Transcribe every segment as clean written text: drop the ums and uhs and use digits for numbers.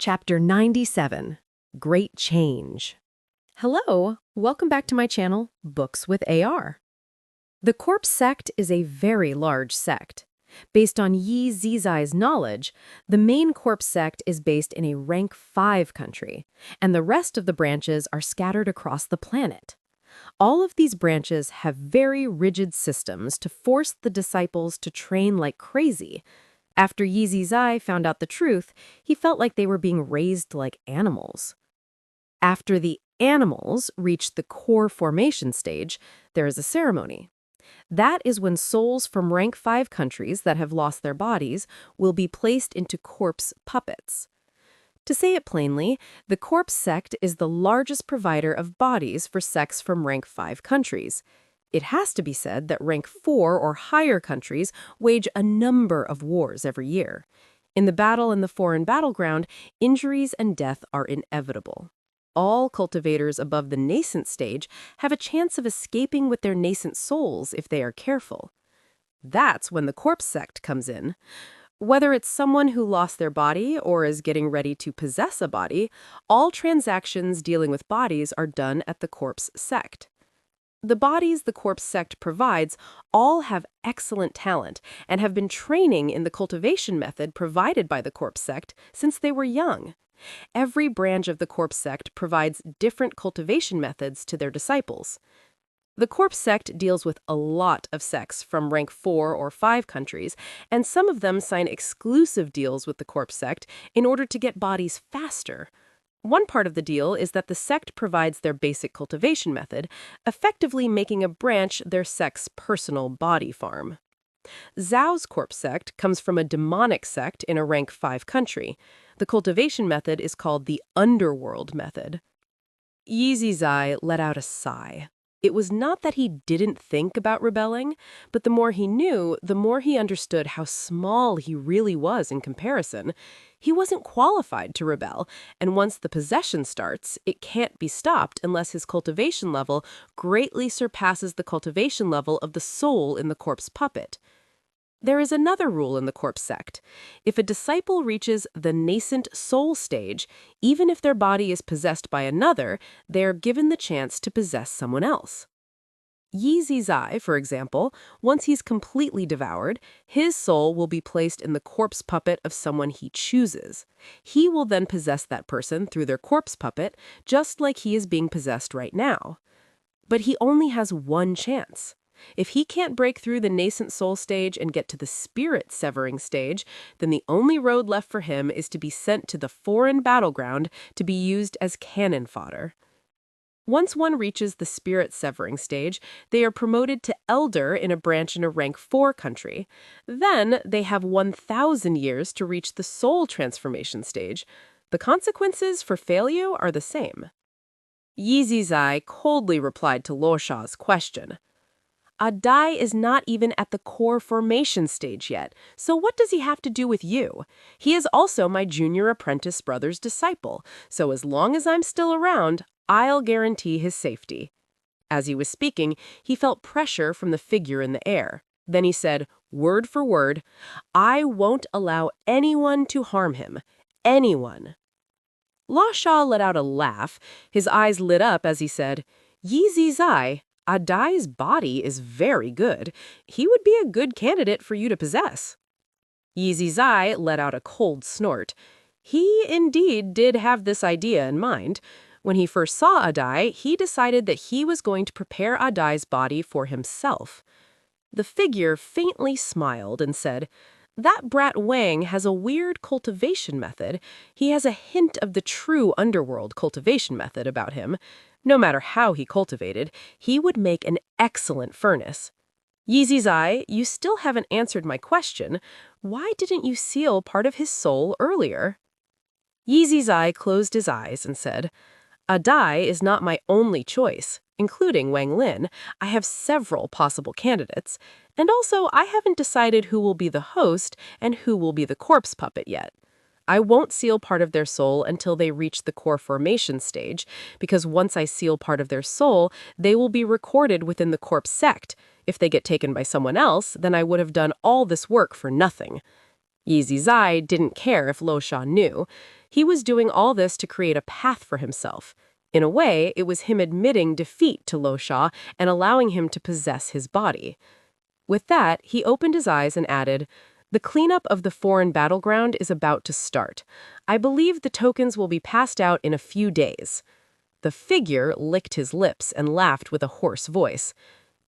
Chapter 97, Great Change. Hello, welcome back to my channel, Books with AR. The Corpse Sect is a very large sect. Based on Ye Zizai's knowledge, the main Corpse Sect is based in a rank 5 country, and the rest of the branches are scattered across the planet. All of these branches have very rigid systems to force the disciples to train like crazy. After Ye Zizai found out the truth, he felt like they were being raised like animals. After the animals reach the core formation stage, there is a ceremony. That is when souls from rank 5 countries that have lost their bodies will be placed into corpse puppets. To say it plainly, the Corpse Sect is the largest provider of bodies for sects from rank 5 countries. It has to be said that rank 4 or higher countries wage a number of wars every year. In the battle in the foreign battleground, injuries and death are inevitable. All cultivators above the nascent stage have a chance of escaping with their nascent souls if they are careful. That's when the Corpse Sect comes in. Whether it's someone who lost their body or is getting ready to possess a body, all transactions dealing with bodies are done at the Corpse Sect. The bodies the Corpse Sect provides all have excellent talent and have been training in the cultivation method provided by the Corpse Sect since they were young. Every branch of the Corpse Sect provides different cultivation methods to their disciples. The Corpse Sect deals with a lot of sects from rank 4 or 5 countries, and some of them sign exclusive deals with the Corpse Sect in order to get bodies faster. One part of the deal is that the sect provides their basic cultivation method, effectively making a branch their sect's personal body farm. Zhao's Corpse Sect comes from a demonic sect in a rank 5 country. The cultivation method is called the Underworld method. Ye Zizai let out a sigh. It was not that he didn't think about rebelling, but the more he knew, the more he understood how small he really was in comparison. He wasn't qualified to rebel, and once the possession starts, it can't be stopped unless his cultivation level greatly surpasses the cultivation level of the soul in the corpse puppet. There is another rule in the Corpse Sect. If a disciple reaches the nascent soul stage, even if their body is possessed by another, they are given the chance to possess someone else. Ye Zizai, for example, once he's completely devoured, his soul will be placed in the corpse puppet of someone he chooses. He will then possess that person through their corpse puppet, just like he is being possessed right now. But he only has one chance. If he can't break through the nascent soul stage and get to the spirit severing stage, then the only road left for him is to be sent to the foreign battleground to be used as cannon fodder. Once one reaches the spirit severing stage, they are promoted to elder in a branch in a rank 4 country. Then they have 1,000 years to reach the soul transformation stage. The consequences for failure are the same. Ye Zizai coldly replied to Lo Sha's question. Adai is not even at the core formation stage yet, so what does he have to do with you? He is also my junior apprentice brother's disciple, so as long as I'm still around, I'll guarantee his safety. As he was speaking, he felt pressure from the figure in the air. Then he said, word for word, I won't allow anyone to harm him. Anyone. La Sha let out a laugh. His eyes lit up as he said, Ye Zizai, Adai's body is very good. He would be a good candidate for you to possess. Ye Zizai let out a cold snort. He indeed did have this idea in mind. When he first saw Adai, he decided that he was going to prepare Adai's body for himself. The figure faintly smiled and said, that brat Wang has a weird cultivation method. He has a hint of the true underworld cultivation method about him. No matter how he cultivated, he would make an excellent furnace. Ye Zizai, you still haven't answered my question. Why didn't you seal part of his soul earlier? Ye Zizai closed his eyes and said, Adai is not my only choice, including Wang Lin. I have several possible candidates. And also, I haven't decided who will be the host and who will be the corpse puppet yet. I won't seal part of their soul until they reach the core formation stage, because once I seal part of their soul, they will be recorded within the Corpse Sect. If they get taken by someone else, then I would have done all this work for nothing. Ye Zizai didn't care if Lo Sha knew. He was doing all this to create a path for himself. In a way, it was him admitting defeat to Lo Sha and allowing him to possess his body. With that, he opened his eyes and added, "The cleanup of the foreign battleground is about to start. I believe the tokens will be passed out in a few days." The figure licked his lips and laughed with a hoarse voice.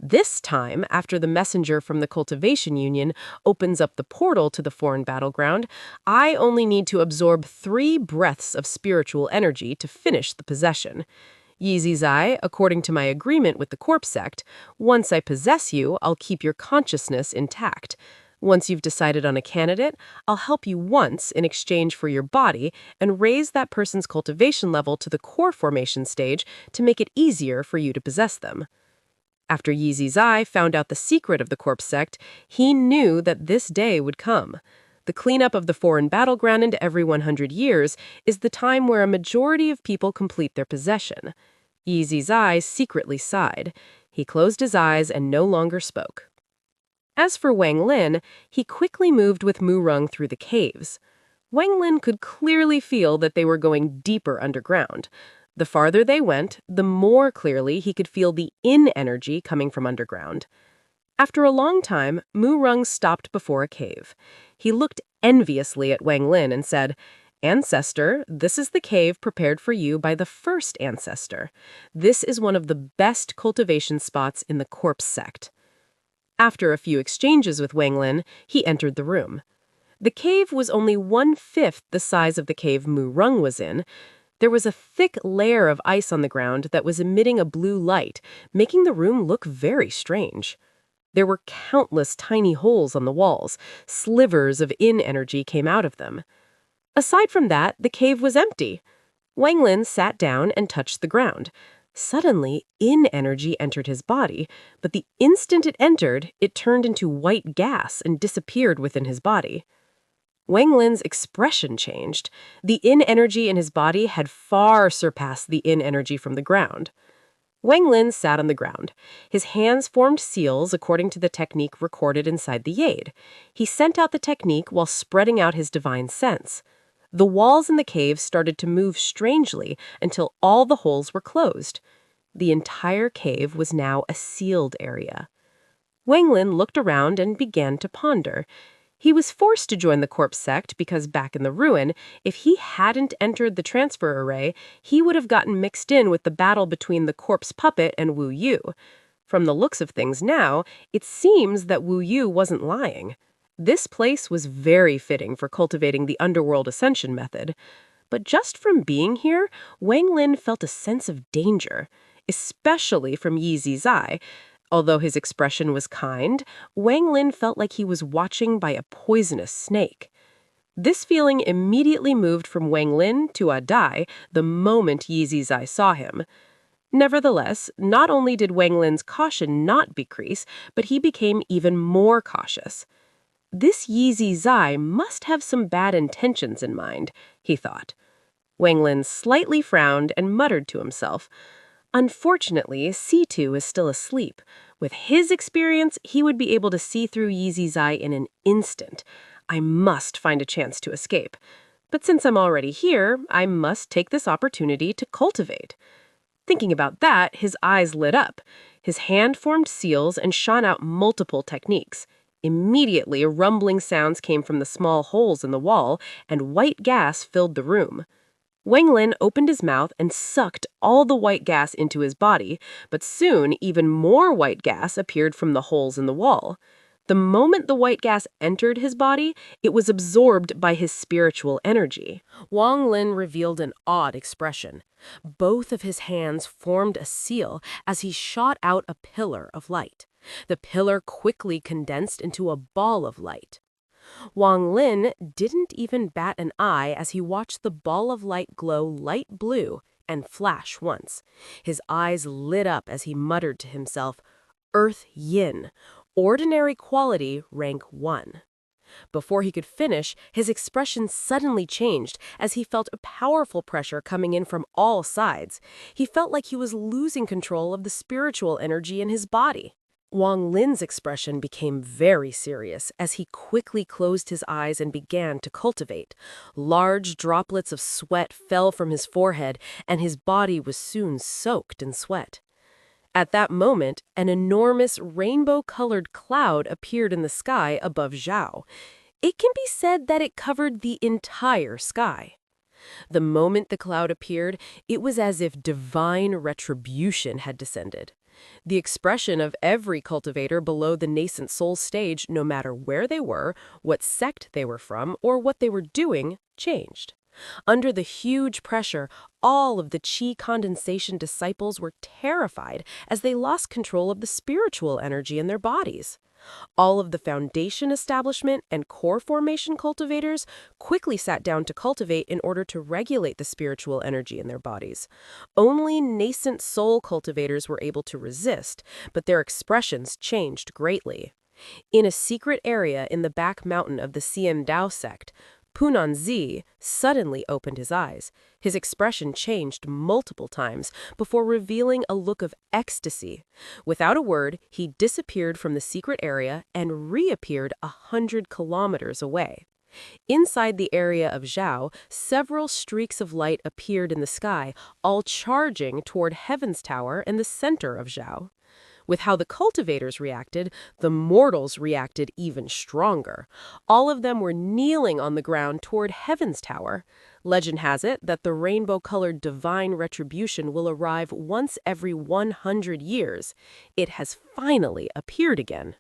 This time, after the messenger from the Cultivation Union opens up the portal to the foreign battleground, I only need to absorb 3 breaths of spiritual energy to finish the possession. Ye Zizai, according to my agreement with the Corpse Sect, once I possess you, I'll keep your consciousness intact. Once you've decided on a candidate, I'll help you once in exchange for your body and raise that person's cultivation level to the core formation stage to make it easier for you to possess them. After Ye Zizai found out the secret of the Corpse Sect, he knew that this day would come. The cleanup of the foreign battleground into every 100 years is the time where a majority of people complete their possession. Ye Zizai secretly sighed. He closed his eyes and no longer spoke. As for Wang Lin, he quickly moved with Mu Rung through the caves. Wang Lin could clearly feel that they were going deeper underground. The farther they went, the more clearly he could feel the yin energy coming from underground. After a long time, Mu Rung stopped before a cave. He looked enviously at Wang Lin and said, "Ancestor, this is the cave prepared for you by the first ancestor. This is one of the best cultivation spots in the Corpse Sect." After a few exchanges with Wang Lin, he entered the room. The cave was only 1/5 the size of the cave Mu Rung was in. There was a thick layer of ice on the ground that was emitting a blue light, making the room look very strange. There were countless tiny holes on the walls. Slivers of yin energy came out of them. Aside from that, the cave was empty. Wang Lin sat down and touched the ground. Suddenly, yin energy entered his body, but the instant it entered, it turned into white gas and disappeared within his body. Wang Lin's expression changed. The yin energy in his body had far surpassed the yin energy from the ground. Wang Lin sat on the ground. His hands formed seals according to the technique recorded inside the Yade. He sent out the technique while spreading out his divine sense. The walls in the cave started to move strangely until all the holes were closed. The entire cave was now a sealed area. Wang Lin looked around and began to ponder. He was forced to join the Corpse Sect because back in the ruin, if he hadn't entered the transfer array, he would have gotten mixed in with the battle between the corpse puppet and Wu Yu. From the looks of things now, it seems that Wu Yu wasn't lying. This place was very fitting for cultivating the underworld ascension method. But just from being here, Wang Lin felt a sense of danger, especially from Ye Zizai. Although his expression was kind, Wang Lin felt like he was watching by a poisonous snake. This feeling immediately moved from Wang Lin to Adai the moment Ye Zizai saw him. Nevertheless, not only did Wang Lin's caution not decrease, but he became even more cautious. This Ye Zizai must have some bad intentions in mind, he thought. Wang Lin slightly frowned and muttered to himself, "Unfortunately, C2 is still asleep. With his experience, he would be able to see through Ye Zizai in an instant. I must find a chance to escape. But since I'm already here, I must take this opportunity to cultivate." Thinking about that, his eyes lit up. His hand formed seals and shot out multiple techniques. Immediately, rumbling sounds came from the small holes in the wall, and white gas filled the room. Wang Lin opened his mouth and sucked all the white gas into his body, but soon even more white gas appeared from the holes in the wall. The moment the white gas entered his body, it was absorbed by his spiritual energy. Wang Lin revealed an odd expression. Both of his hands formed a seal as he shot out a pillar of light. The pillar quickly condensed into a ball of light. Wang Lin didn't even bat an eye as he watched the ball of light glow light blue and flash once. His eyes lit up as he muttered to himself, "Earth Yin, ordinary quality rank 1." Before he could finish, his expression suddenly changed as he felt a powerful pressure coming in from all sides. He felt like he was losing control of the spiritual energy in his body. Wang Lin's expression became very serious as he quickly closed his eyes and began to cultivate. Large droplets of sweat fell from his forehead, and his body was soon soaked in sweat. At that moment, an enormous rainbow-colored cloud appeared in the sky above Zhao. It can be said that it covered the entire sky. The moment the cloud appeared, it was as if divine retribution had descended. The expression of every cultivator below the nascent soul stage, no matter where they were, what sect they were from, or what they were doing, changed. Under the huge pressure, all of the chi condensation disciples were terrified as they lost control of the spiritual energy in their bodies. All of the foundation establishment and core formation cultivators quickly sat down to cultivate in order to regulate the spiritual energy in their bodies. Only nascent soul cultivators were able to resist, but their expressions changed greatly. In a secret area in the back mountain of the Xian Dao sect, Punanzi suddenly opened his eyes. His expression changed multiple times before revealing a look of ecstasy. Without a word, he disappeared from the secret area and reappeared 100 kilometers away. Inside the area of Zhao, several streaks of light appeared in the sky, all charging toward Heaven's Tower in the center of Zhao. With how the cultivators reacted, the mortals reacted even stronger. All of them were kneeling on the ground toward Heaven's Tower. Legend has it that the rainbow-colored divine retribution will arrive once every 100 years. It has finally appeared again.